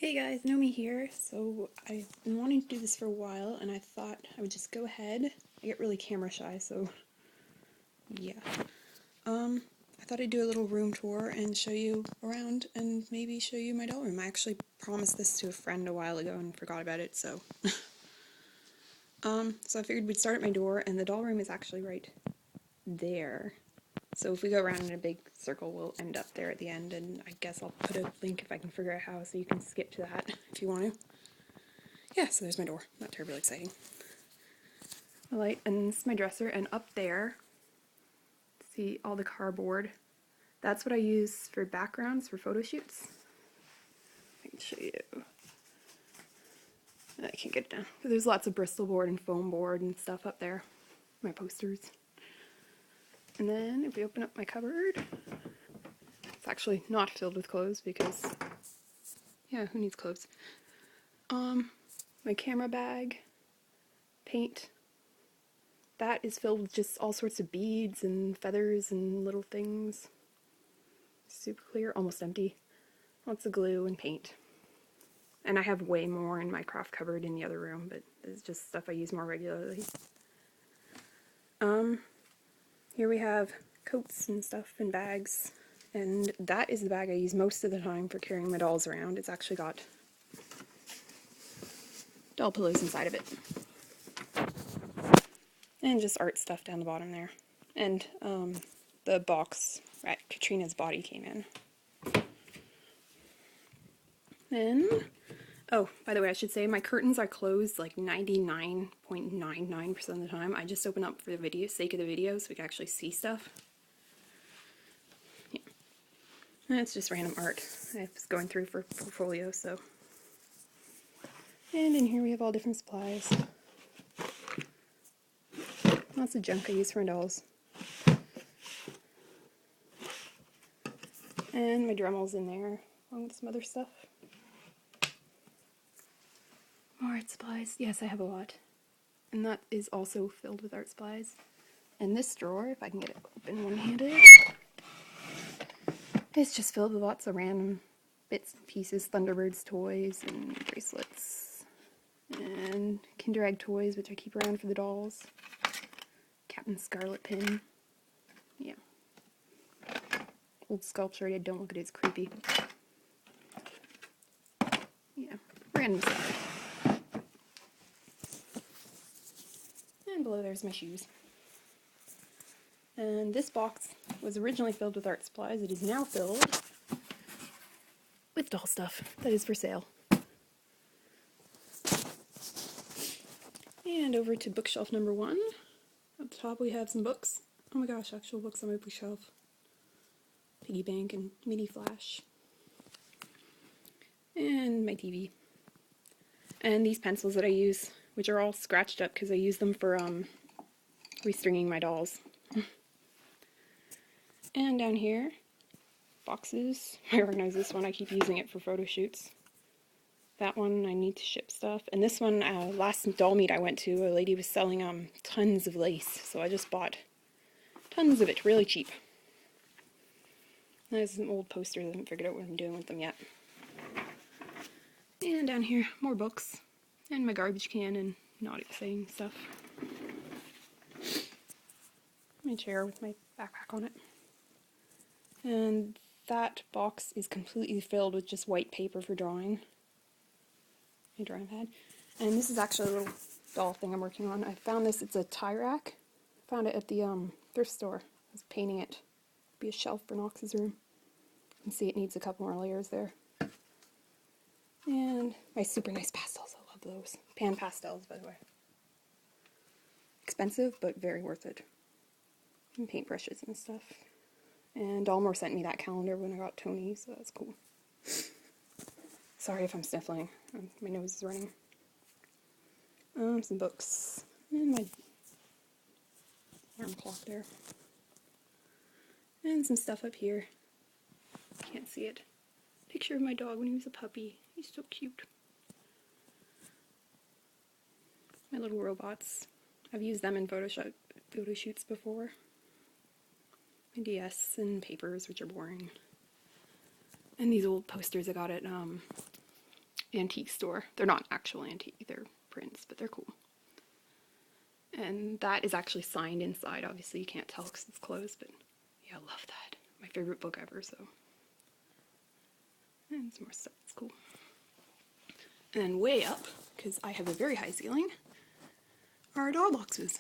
Hey guys, Nomi here. So I've been wanting to do this for a while and I thought I would just go ahead. I get really camera shy, so yeah. I thought I'd do a little room tour and show you around and maybe show you my doll room. I actually promised this to a friend a while ago and forgot about it, so so I figured we'd start at my door, and the doll room is actually right there. So if we go around in a big circle, we'll end up there at the end, and I guess I'll put a link if I can figure out how, so you can skip to that if you want to. Yeah, so there's my door. Not terribly exciting. The light, and this is my dresser, and up there, see all the cardboard. That's what I use for backgrounds for photo shoots. I can show you. I can't get it down. But there's lots of Bristol board and foam board and stuff up there. My posters. And then if we open up my cupboard, it's actually not filled with clothes because, yeah, who needs clothes? My camera bag, paint. That is filled with just all sorts of beads and feathers and little things. Super clear, almost empty. Lots of glue and paint. And I have way more in my craft cupboard in the other room, but it's just stuff I use more regularly. Here we have coats and stuff and bags. And that is the bag I use most of the time for carrying my dolls around. It's actually got doll pillows inside of it. And just art stuff down the bottom there. And the box that Katrina's body came in. Then, oh, by the way, I should say my curtains are closed like 99.99% of the time. I just open up for the sake of the video so we can actually see stuff. Yeah. And it's just random art I was going through for portfolio, so. And in here we have all different supplies. Lots of junk I use for my dolls. And my Dremel's in there, along with some other stuff. More art supplies. Yes, I have a lot. And that is also filled with art supplies. And this drawer, if I can get it open one-handed, it's just filled with lots of random bits and pieces. Thunderbirds toys and bracelets. And Kinder Egg toys, which I keep around for the dolls. Captain Scarlet pin. Yeah. Old sculpture. I don't look at it, it's creepy. Yeah. Random stuff. And below there's my shoes. And this box was originally filled with art supplies. It is now filled with doll stuff that is for sale. And over to bookshelf number 1. Up top we have some books. Oh my gosh, actual books on my bookshelf. Piggy bank and mini flash. And my TV. And these pencils that I use, which are all scratched up because I use them for restringing my dolls. And down here, boxes. I recognize this one, I keep using it for photo shoots. That one I need to ship stuff. And this one, last doll meet I went to, a lady was selling tons of lace, so I just bought tons of it, really cheap. There's some old posters, I haven't figured out what I'm doing with them yet. And down here, more books. And my garbage can and not exciting stuff. My chair with my backpack on it. And that box is completely filled with just white paper for drawing. My drawing pad. And this is actually a little doll thing I'm working on. I found this, it's a tie rack. Found it at the thrift store. I was painting it. Be a shelf for Knox's room. You can see it needs a couple more layers there. And my super nice pastels, I love those. Pan pastels, by the way. Expensive, but very worth it. And paintbrushes and stuff. And Dalmor sent me that calendar when I got Tony, so that's cool. Sorry if I'm sniffling. My nose is running. Some books. And my alarm clock there. And some stuff up here. Can't see it. Picture of my dog when he was a puppy. He's so cute. My little robots. I've used them in photo shoots before. My DS and papers, which are boring. And these old posters I got at antique store. They're not actual antique, they're prints, but they're cool. And that is actually signed inside. Obviously you can't tell because it's closed, but yeah, I love that. My favorite book ever, so. And some more stuff, it's cool. And then way up, because I have a very high ceiling, are doll boxes.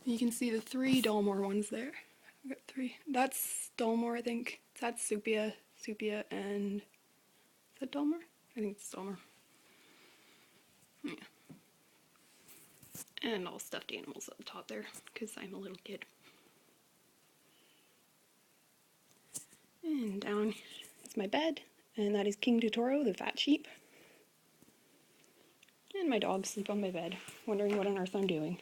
You can see the 3 Dolmore ones there. I've got 3. That's Dolmore, I think. That's Supia, and... Is that Dolmore? I think it's Dolmore. Yeah. And all stuffed animals up top there, because I'm a little kid. And down is my bed, and that is King Totoro, the fat sheep. And my dogs sleep on my bed, wondering what on earth I'm doing.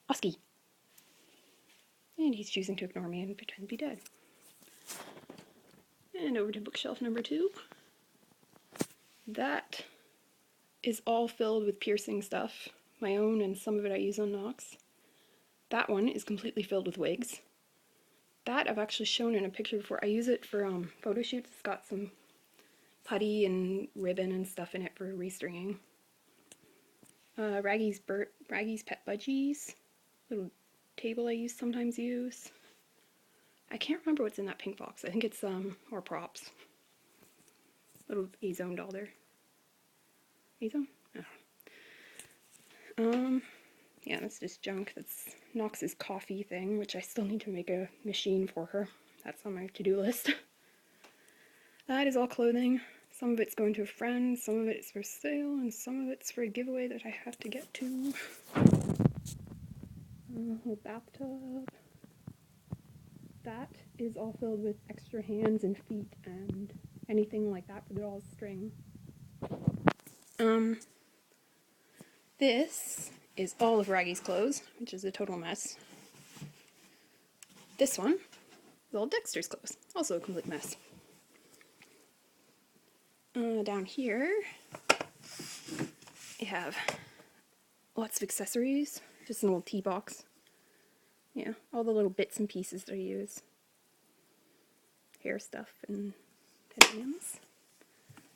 Husky. And he's choosing to ignore me and pretend to be dead. And over to bookshelf number 2. That is all filled with piercing stuff. My own, and some of it I use on Knox. That one is completely filled with wigs. That I've actually shown in a picture before. I use it for photo shoots. It's got some putty and ribbon and stuff in it for restringing. Raggy's Pet Budgies. Little table I sometimes use. I can't remember what's in that pink box. I think it's more props. Little A-Zone doll there. A-Zone? Oh. Yeah, that's just junk. That's Knox's coffee thing, which I still need to make a machine for her. That's on my to-do list. That is all clothing. Some of it's going to a friend, some of it's for sale, and some of it's for a giveaway that I have to get to. A bathtub. That is all filled with extra hands and feet and anything like that for the doll's string. This is all of Raggy's clothes, which is a total mess. This one is all Dexter's clothes, also a complete mess. Down here, you have lots of accessories, just an old tea box. Yeah, all the little bits and pieces that I use. Hair stuff and pens.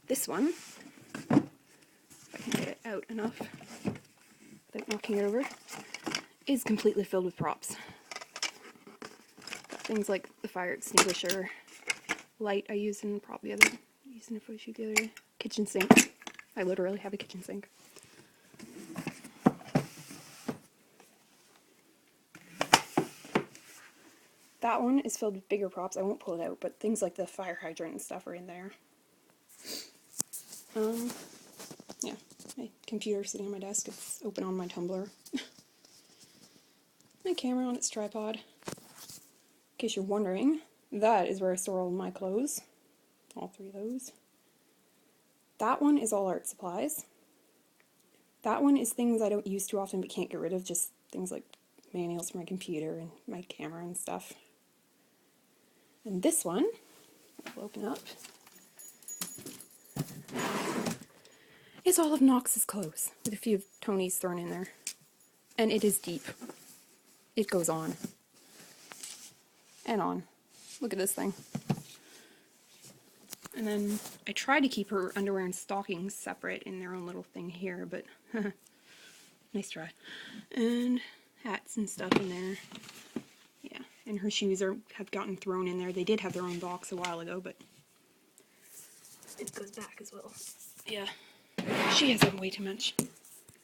This one, if I can get it out enough without knocking it over, is completely filled with props. Got things like the fire extinguisher, light I used in a photo shoot the other day, kitchen sink. I literally have a kitchen sink. That one is filled with bigger props. I won't pull it out, but things like the fire hydrant and stuff are in there. Yeah, my computer sitting on my desk. It's open on my Tumblr. My camera on its tripod. In case you're wondering, that is where I store all my clothes. All 3 of those. That one is all art supplies. That one is things I don't use too often but can't get rid of, just things like manuals for my computer and my camera and stuff. And this one, I'll open up, is all of Knox's clothes, with a few of Tony's thrown in there. And it is deep. It goes on. And on. Look at this thing. And then I try to keep her underwear and stockings separate in their own little thing here, but nice try. And hats and stuff in there. Yeah, and her shoes have gotten thrown in there. They did have their own box a while ago, but it goes back as well. Yeah, she has way too much.